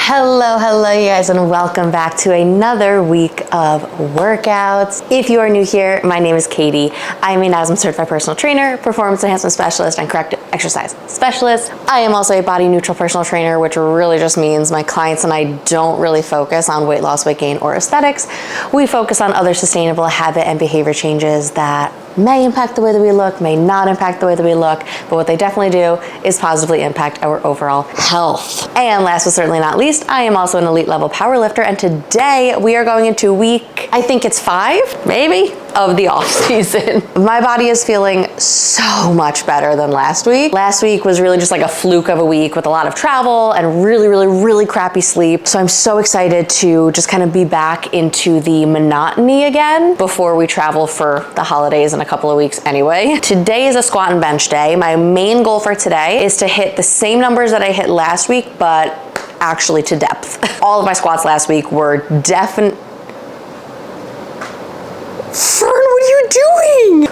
Hello you guys, and welcome back to another week of workouts. If you are new here, my name is Katie. I'm a NASM certified personal trainer, performance enhancement specialist, and corrective exercise specialist. I am also a body neutral personal trainer, which really just means my clients and I don't really focus on weight loss, weight gain, or aesthetics. We focus on other sustainable habit and behavior changes that may impact the way that we look, may not impact the way that we look, but what they definitely do is positively impact our overall health. And last but certainly not least, I am also an elite level power lifter, and today we are going into week, I think it's 5, maybe, of the off season. My body is feeling so much better than last week. Last week was really just like a fluke of a week with a lot of travel and really crappy sleep. So I'm so excited to just kind of be back into the monotony again before we travel for the holidays in a couple of weeks anyway. Today is a squat and bench day. My main goal for today is to hit the same numbers that I hit last week, but actually to depth. All of my squats last week were Fern, what are you doing?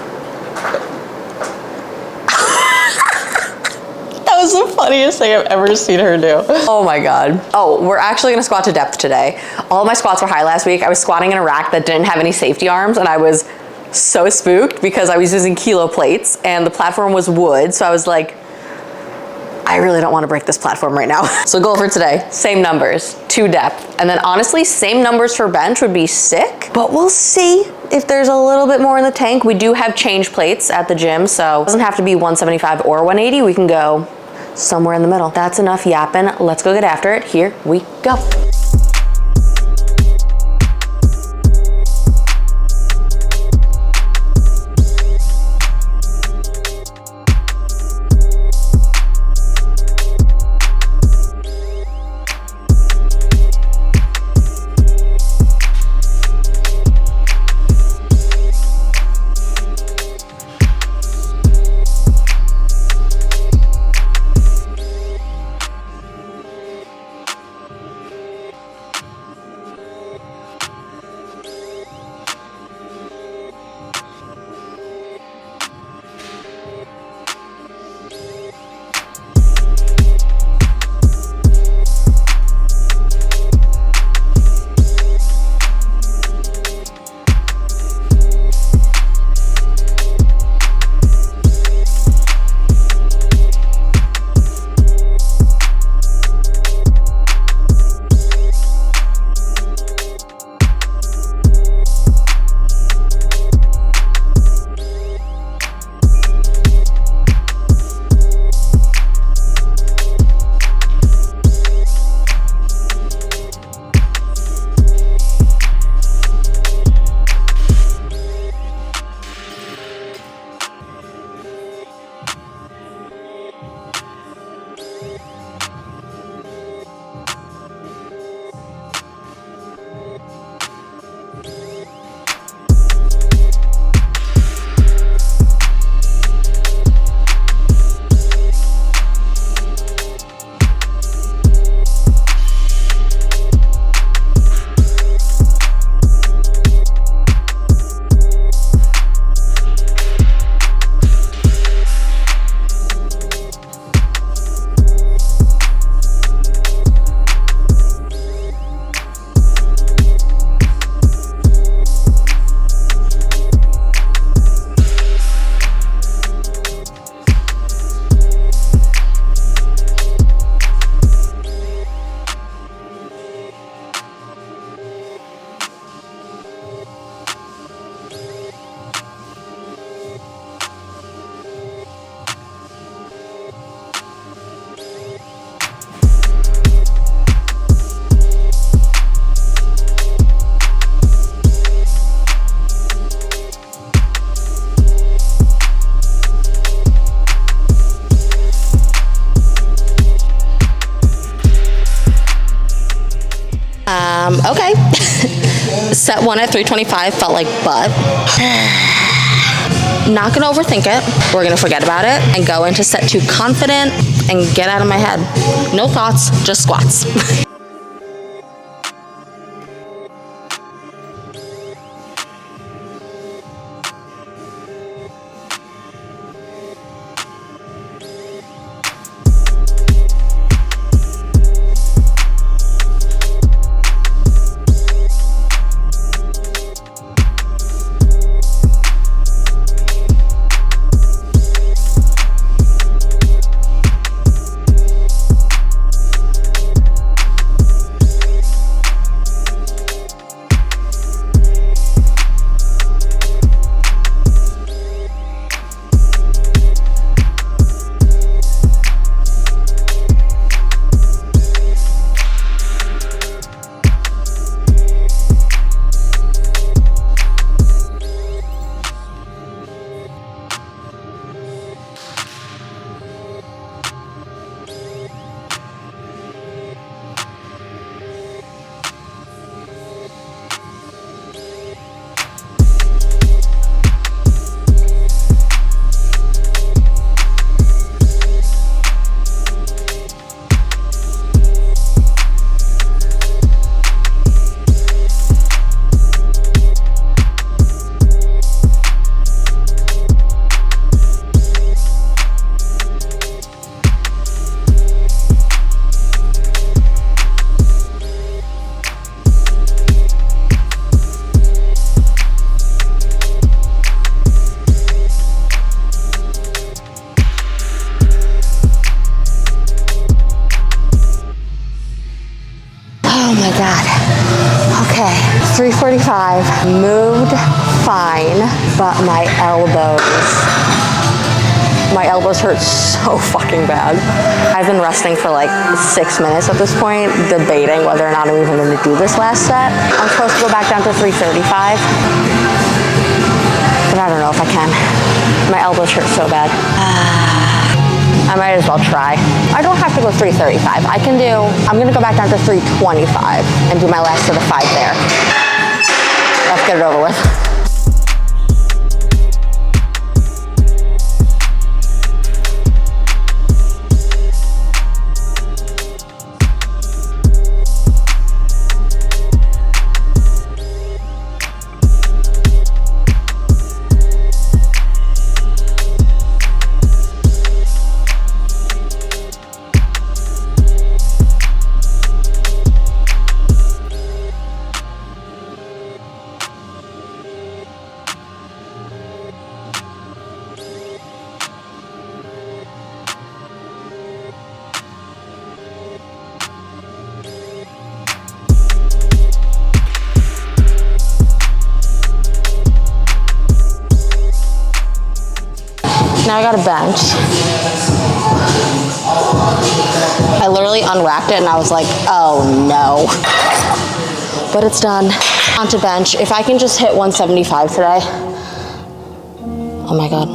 That was the funniest thing I've ever seen her do. Oh my God. Oh, we're actually gonna squat to depth today. All of my squats were high last week. I was squatting in a rack that didn't have any safety arms, and I was so spooked because I was using kilo plates and the platform was wood. So I was like, I really don't want to break this platform right now. So goal for today, same numbers, to depth. And then honestly, same numbers for bench would be sick, but we'll see if there's a little bit more in the tank. We do have change plates at the gym, so it doesn't have to be 175 or 180. We can go somewhere in the middle. That's enough yapping. Let's go get after it. Here we go. Okay. Set 1 at 325 felt like butt. Not gonna overthink it. We're gonna forget about it and go into set 2 confident and get out of my head. No thoughts, just squats. 3:45, moved fine, but my elbows hurt so fucking bad. I've been resting for like 6 minutes at this point, debating whether or not I'm even gonna do this last set. I'm supposed to go back down to 3:35, but I don't know if I can. My elbows hurt so bad. I might as well try. I don't have to go 3:35. I'm gonna go back down to 3:25 and do my last set of 5 there. Let's get it over with. Now I got a bench. I literally unwrapped it and I was like, oh no. But it's done. Onto bench. If I can just hit 175 today. Oh my God,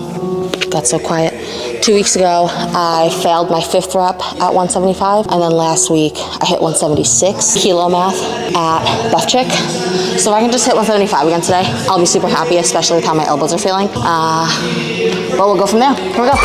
that's so quiet. 2 weeks ago, I failed my 5th rep at 175, and then last week I hit 176 kilo math at Buff Chick. So if I can just hit 175 again today, I'll be super happy, especially with how my elbows are feeling. But we'll go from there. Here we go.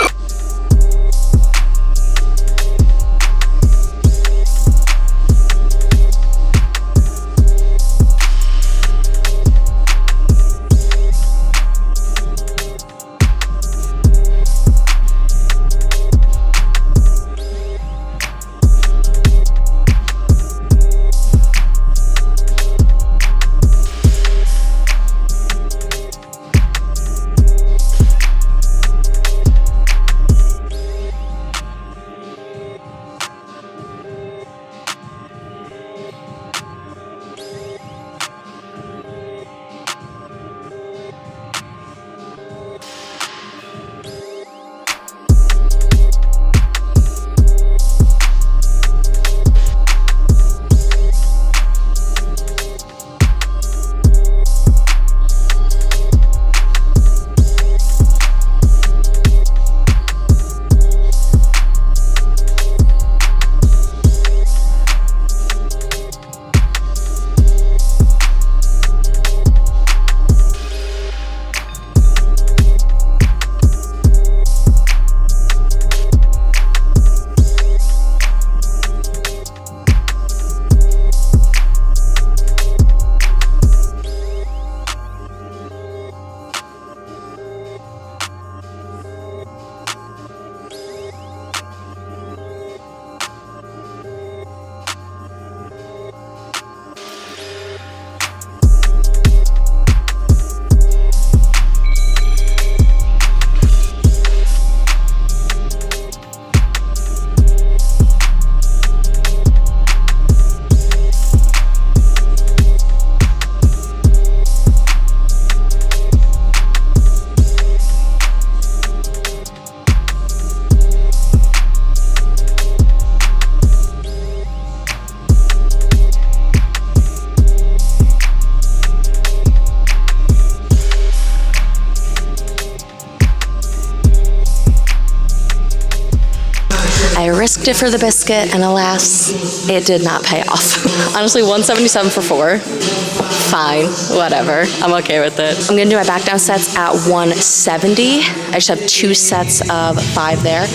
I risked it for the biscuit, and alas, it did not pay off. Honestly, 177 for 4. Fine, whatever. I'm okay with it. I'm gonna do my back down sets at 170. I just have 2 sets of 5 there.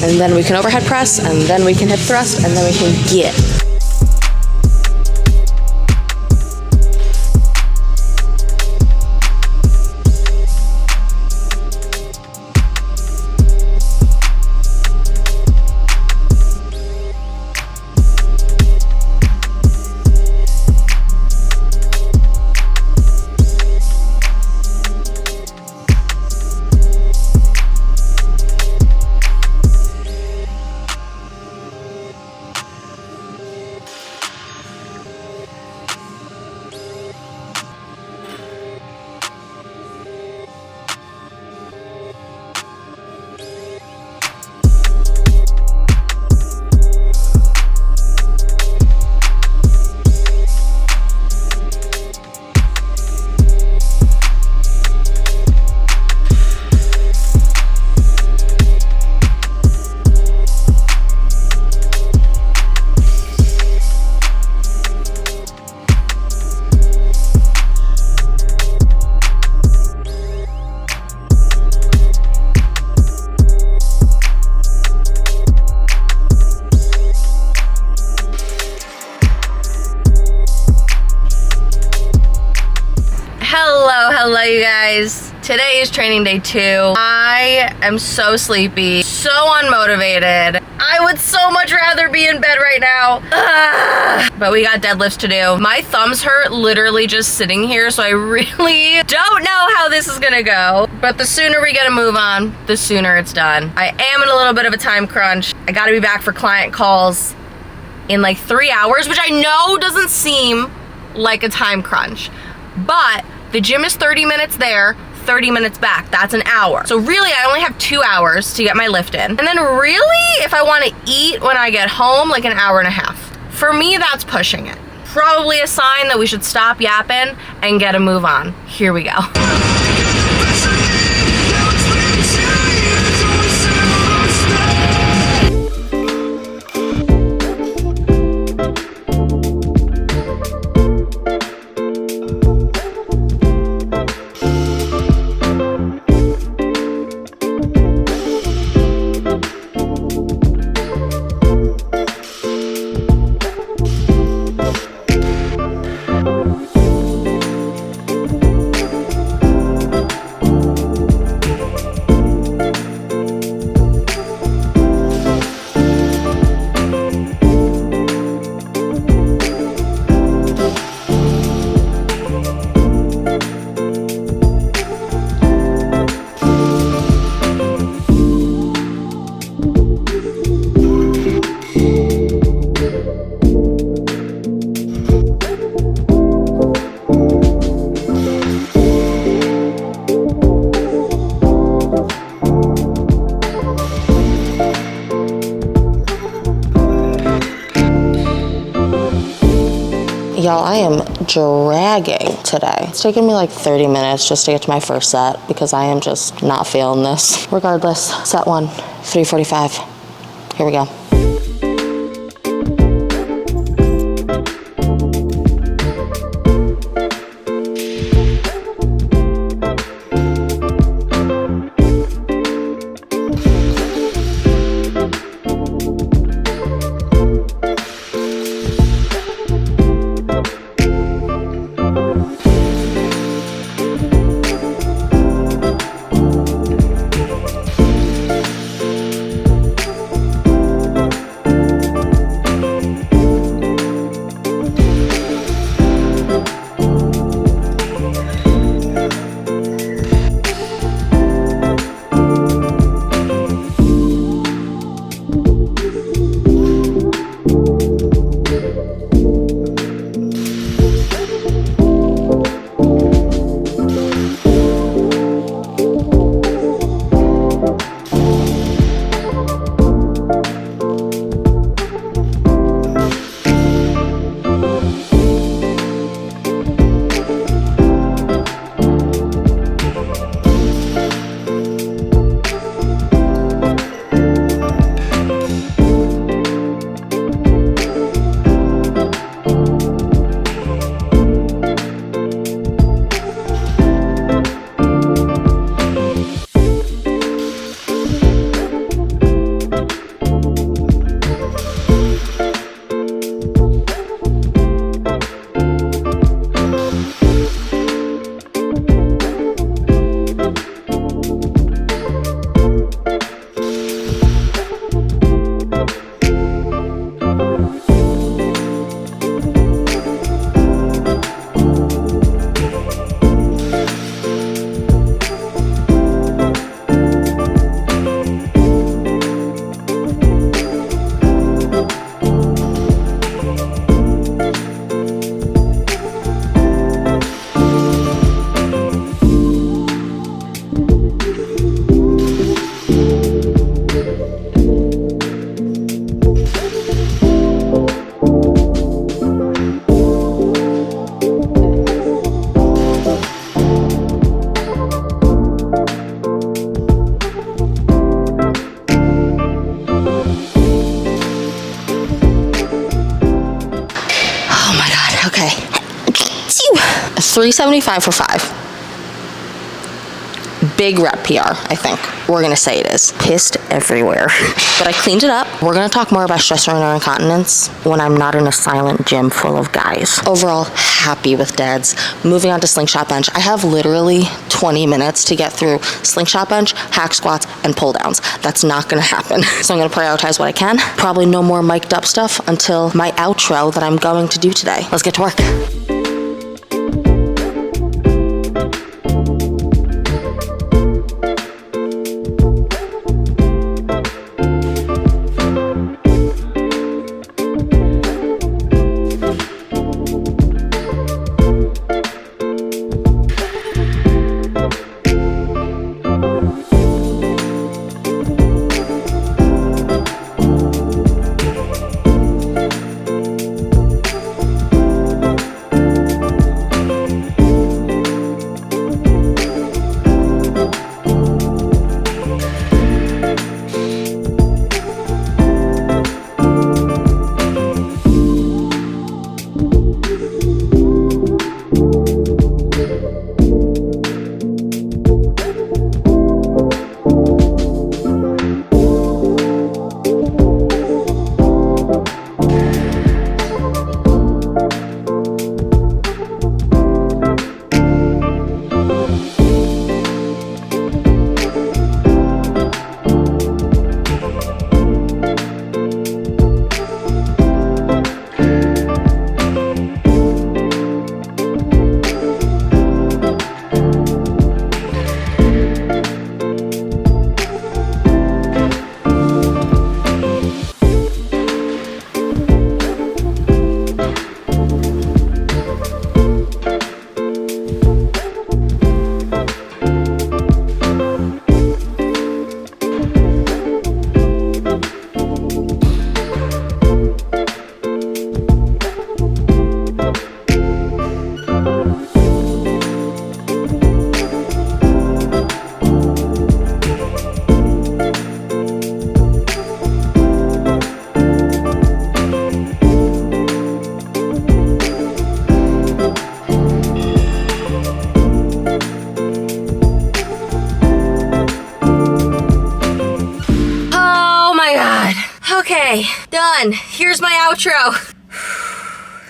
And then we can overhead press, and then we can hip thrust, and then we can get. Today is training day 2. I am so sleepy, so unmotivated. I would so much rather be in bed right now. But we got deadlifts to do. My thumbs hurt literally just sitting here, so I really don't know how this is gonna go. But the sooner we get a move on, the sooner it's done. I am in a little bit of a time crunch. I gotta be back for client calls in like 3 hours, which I know doesn't seem like a time crunch, but the gym is 30 minutes there, 30 minutes back. That's an hour. So really, I only have 2 hours to get my lift in. And then really, if I want to eat when I get home, like an hour and a half. For me, that's pushing it. Probably a sign that we should stop yapping and get a move on. Here we go. Y'all, I am dragging today. It's taken me like 30 minutes just to get to my first set because I am just not feeling this. Regardless, set 1, 3:45. Here we go. Okay. 375 for 5. big rep PR, I think we're gonna say it is. Pissed everywhere. But I cleaned it up. We're gonna talk more about stress urinary incontinence when I'm not in a silent gym full of guys. Overall, happy with deads. Moving on to slingshot bench. I have literally 20 minutes to get through slingshot bench, hack squats, and pull downs. That's not gonna happen. So I'm gonna prioritize what I can. Probably no more mic'd up stuff until my outro that I'm going to do today. Let's get to work. Okay, done. Here's my outro.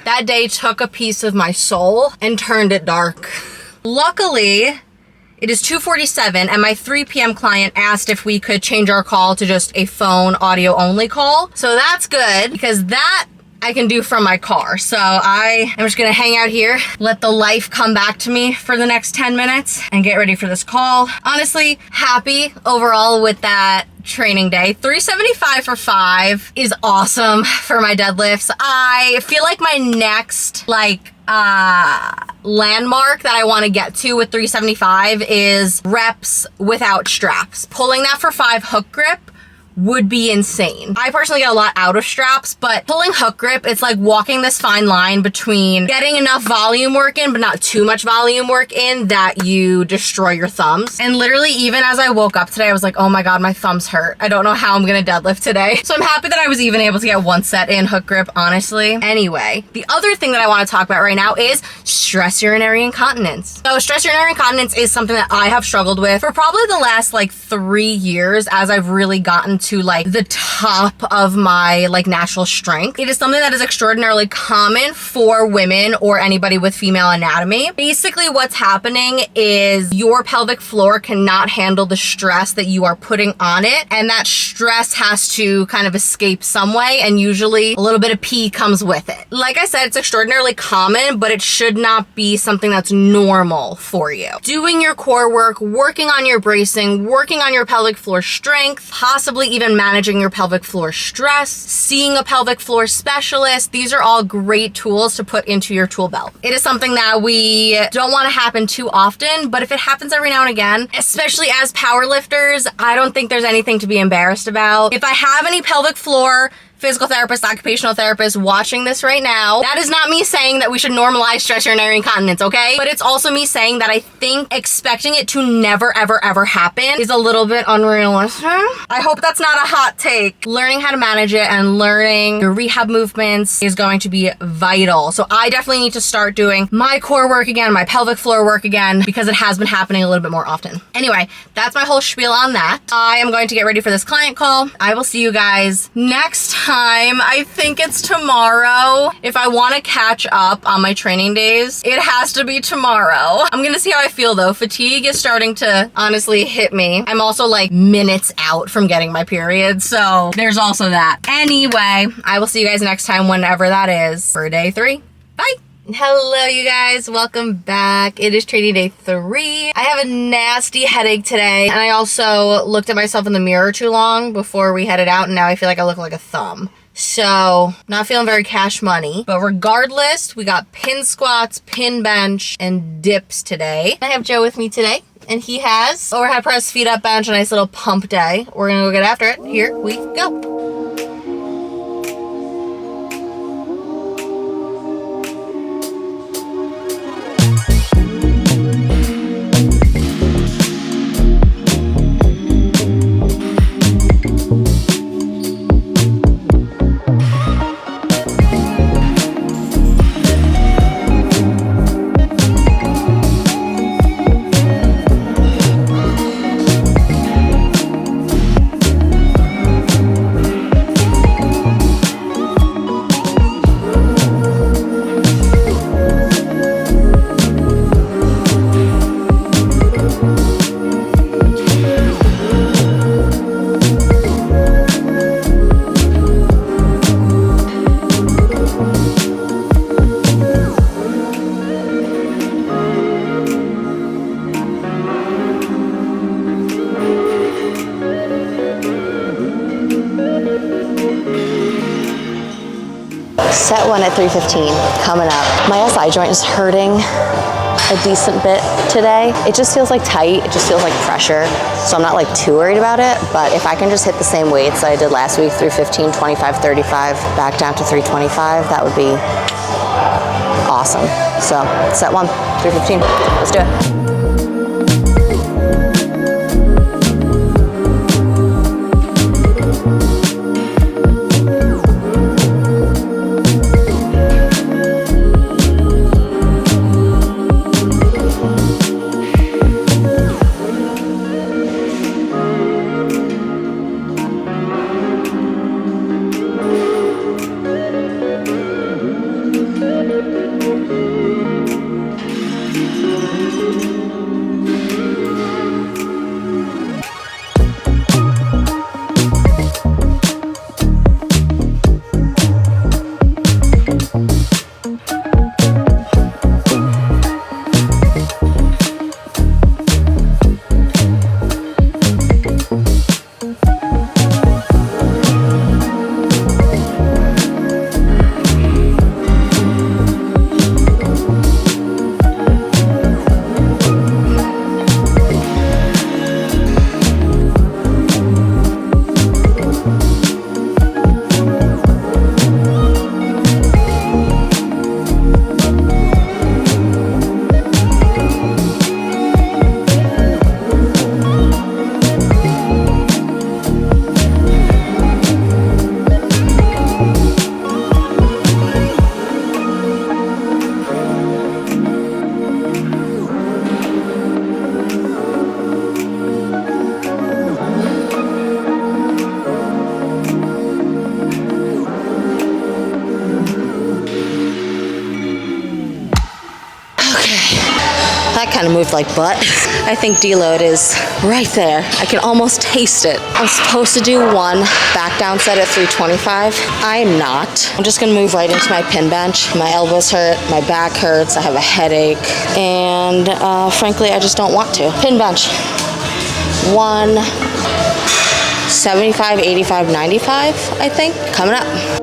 That day took a piece of my soul and turned it dark. Luckily, it is 2:47 and my 3 p.m. client asked if we could change our call to just a phone audio only call. So that's good because that I can do from my car. So I am just gonna hang out here, let the life come back to me for the next 10 minutes and get ready for this call. Honestly, happy overall with that training day. 375 for 5 is awesome for my deadlifts. I feel like my next landmark that I want to get to with 375 is reps without straps. Pulling that for 5 hook grip would be insane. I personally get a lot out of straps, but pulling hook grip, it's like walking this fine line between getting enough volume work in, but not too much volume work in that you destroy your thumbs. And literally, even as I woke up today, I was like, oh my God, my thumbs hurt. I don't know how I'm gonna deadlift today. So I'm happy that I was even able to get 1 set in hook grip, honestly. Anyway, the other thing that I wanna talk about right now is stress urinary incontinence. So stress urinary incontinence is something that I have struggled with for probably the last 3 years as I've really gotten to the top of my natural strength. It is something that is extraordinarily common for women or anybody with female anatomy. Basically what's happening is your pelvic floor cannot handle the stress that you are putting on it, and that stress has to kind of escape some way, and usually a little bit of pee comes with it. Like I said, it's extraordinarily common, but it should not be something that's normal for you. Doing your core work, working on your bracing, working on your pelvic floor strength, possibly even managing your pelvic floor stress, seeing a pelvic floor specialist. These are all great tools to put into your tool belt. It is something that we don't want to happen too often, but if it happens every now and again, especially as powerlifters, I don't think there's anything to be embarrassed about. If I have any pelvic floor physical therapist, occupational therapist watching this right now, that is not me saying that we should normalize stress urinary incontinence, okay? But it's also me saying that I think expecting it to never, ever, ever happen is a little bit unrealistic. I hope that's not a hot take. Learning how to manage it and learning your rehab movements is going to be vital. So I definitely need to start doing my core work again, my pelvic floor work again, because it has been happening a little bit more often. Anyway, that's my whole spiel on that. I am going to get ready for this client call. I will see you guys next time. I think it's tomorrow. If I want to catch up on my training days, it has to be tomorrow. I'm gonna see how I feel though. Fatigue is starting to honestly hit me. I'm also like minutes out from getting my period, so there's also that. Anyway, I will see you guys next time whenever that is for day 3. Bye. Hello you guys, welcome back. It is training day 3. I have a nasty headache today, and I also looked at myself in the mirror too long before we headed out, and now I feel like I look like a thumb. So, not feeling very cash money, but regardless, we got pin squats, pin bench, and dips today. I have Joe with me today, and he has overhead press, feet up bench, a nice little pump day. We're gonna go get after it. Here we go. Set 1 at 315, coming up. My SI joint is hurting a decent bit today. It just feels like tight, it just feels like pressure. So I'm not like too worried about it, but if I can just hit the same weights that I did last week, 315, 25, 35, back down to 325, that would be awesome. So set 1, 315, let's do it. That kind of moved like butt. I think deload is right there. I can almost taste it. I'm supposed to do 1 back down set at 325. I'm not. I'm just gonna move right into my pin bench. My elbows hurt, my back hurts, I have a headache, and frankly, I just don't want to. Pin bench. 1, 75, 85, 95, I think, coming up.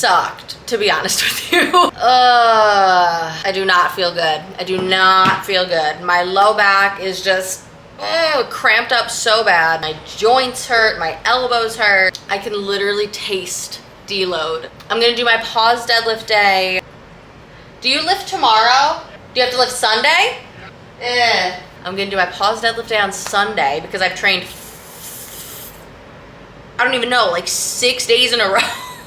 sucked, to be honest with you. I do not feel good. I do not feel good. My low back is just cramped up so bad. My joints hurt, my elbows hurt. I can literally taste deload. I'm gonna do my pause deadlift day. Do you lift tomorrow? Do you have to lift Sunday? I'm gonna do my pause deadlift day on Sunday because I've trained, I don't even know, like 6 days in a row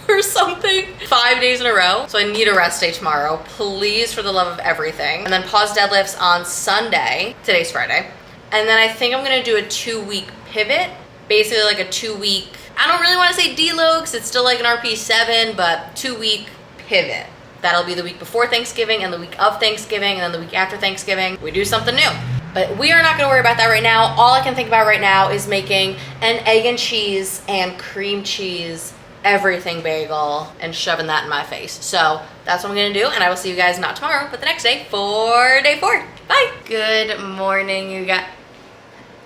or something. 5 days in a row. So I need a rest day tomorrow. Please, for the love of everything. And then pause deadlifts on Sunday. Today's Friday. And then I think I'm gonna do a 2-week pivot. Basically like a 2-week, I don't really wanna say deload because it's still like an RP7, but 2-week pivot. That'll be the week before Thanksgiving and the week of Thanksgiving and then the week after Thanksgiving. We do something new. But we are not gonna worry about that right now. All I can think about right now is making an egg and cheese and cream cheese everything bagel and shoving that in my face. So that's what I'm gonna do, and I will see you guys not tomorrow, but the next day for day 4. Bye. Good morning, you guys.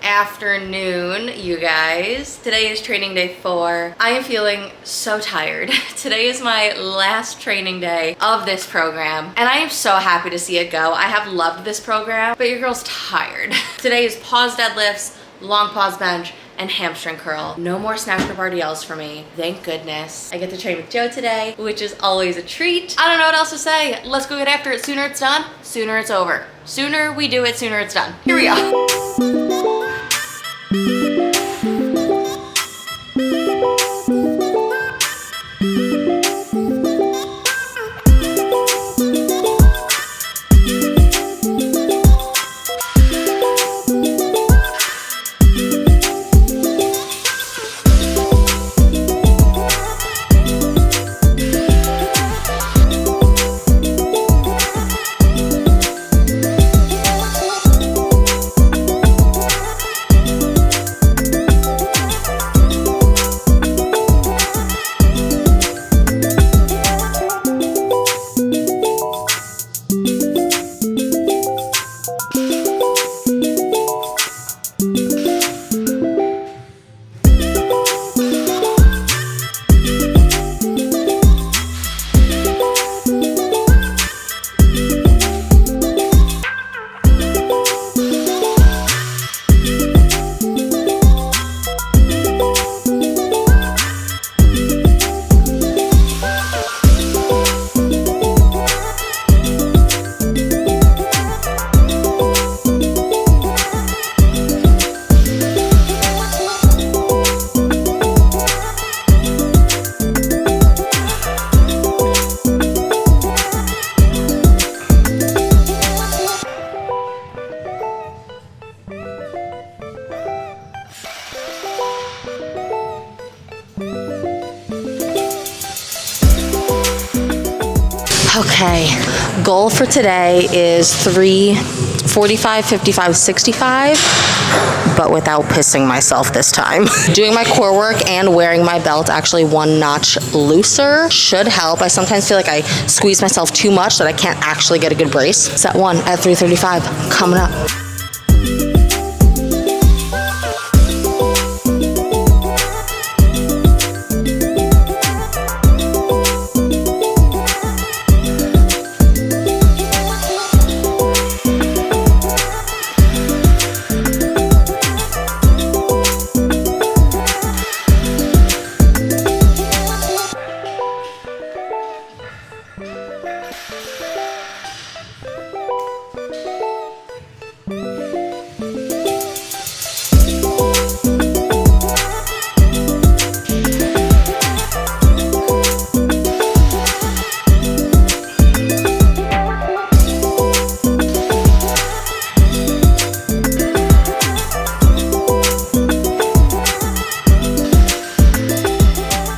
Afternoon, you guys. Today is training day 4. I am feeling so tired. Today is my last training day of this program, and I am so happy to see it go. I have loved this program, but your girl's tired. Today is pause deadlifts, long pause bench, and hamstring curl. No more snatch grip RDLs for me, thank goodness. I get to train with Joe today, which is always a treat. I don't know what else to say. Let's go get after it. Sooner it's done, sooner it's over. Sooner we do it, sooner it's done. Here we go. Okay, goal for today is 3 45, 55, 65, but without pissing myself this time. Doing my core work and wearing my belt actually 1 notch looser should help. I sometimes feel like I squeeze myself too much that I can't actually get a good brace. Set 1 at 335, coming up.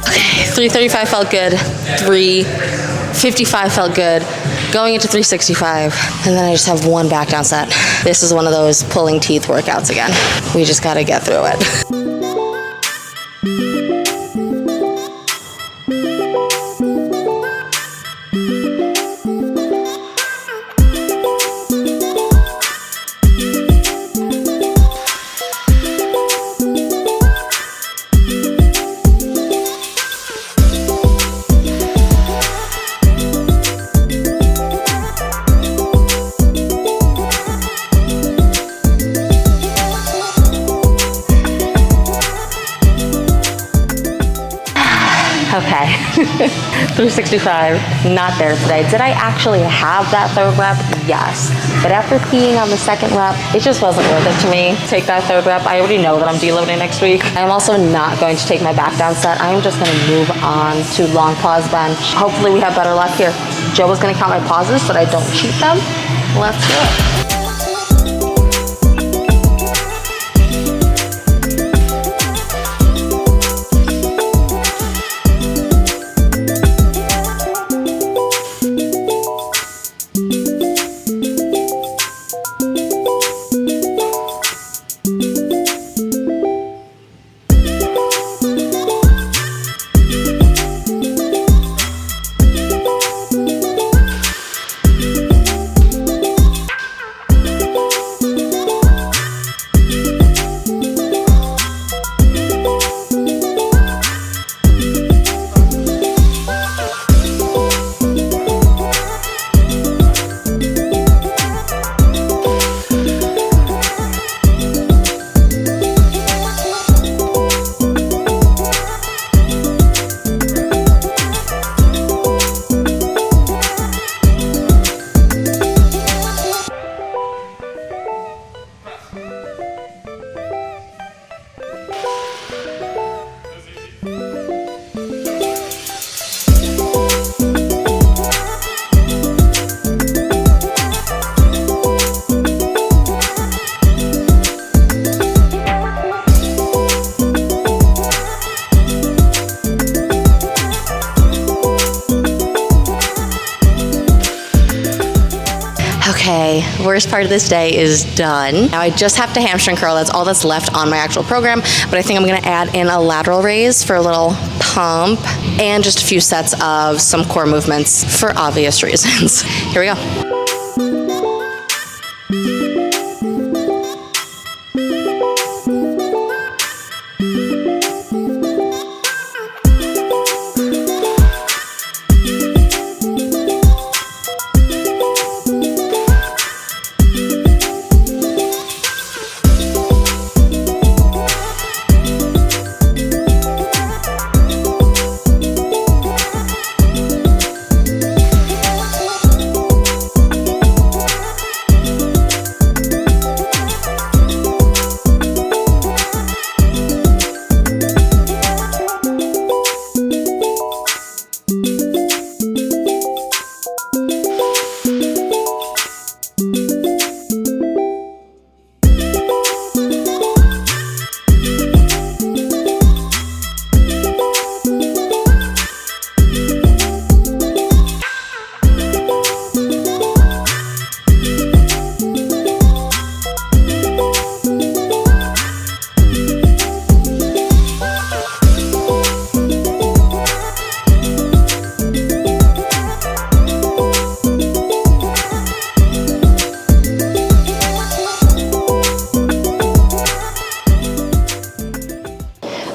Okay, 335 felt good. 355 felt good. Going into 365, and then I just have 1 back down set. This is one of those pulling teeth workouts again. We just gotta get through it. 365, not there today. Did I actually have that third rep? Yes. But after peeing on the second rep, it just wasn't worth it to me. Take that third rep. I already know that I'm deloading next week. I'm also not going to take my back down set. I'm just gonna move on to long pause bench. Hopefully we have better luck here. Joe was gonna count my pauses so that I don't cheat them. Let's do it. Okay, worst part of this day is done. Now I just have to hamstring curl. That's all that's left on my actual program, but I think I'm gonna add in a lateral raise for a little pump and just a few sets of some core movements for obvious reasons. Here we go.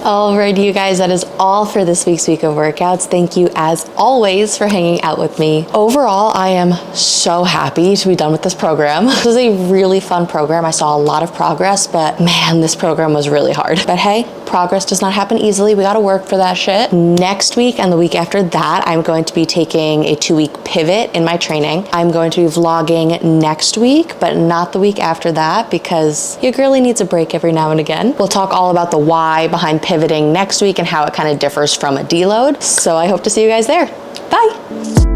Alrighty, you guys, that is all for this week's week of workouts. Thank you, as always, for hanging out with me. Overall, I am so happy to be done with this program. This was a really fun program. I saw a lot of progress, but man, this program was really hard. But hey, progress does not happen easily. We gotta work for that shit. Next week and the week after that, I'm going to be taking a 2-week pivot in my training. I'm going to be vlogging next week, but not the week after that, because your girlie needs a break every now and again. We'll talk all about the why behind pivoting next week and how it kind of differs from a deload. So I hope to see you guys there. Bye.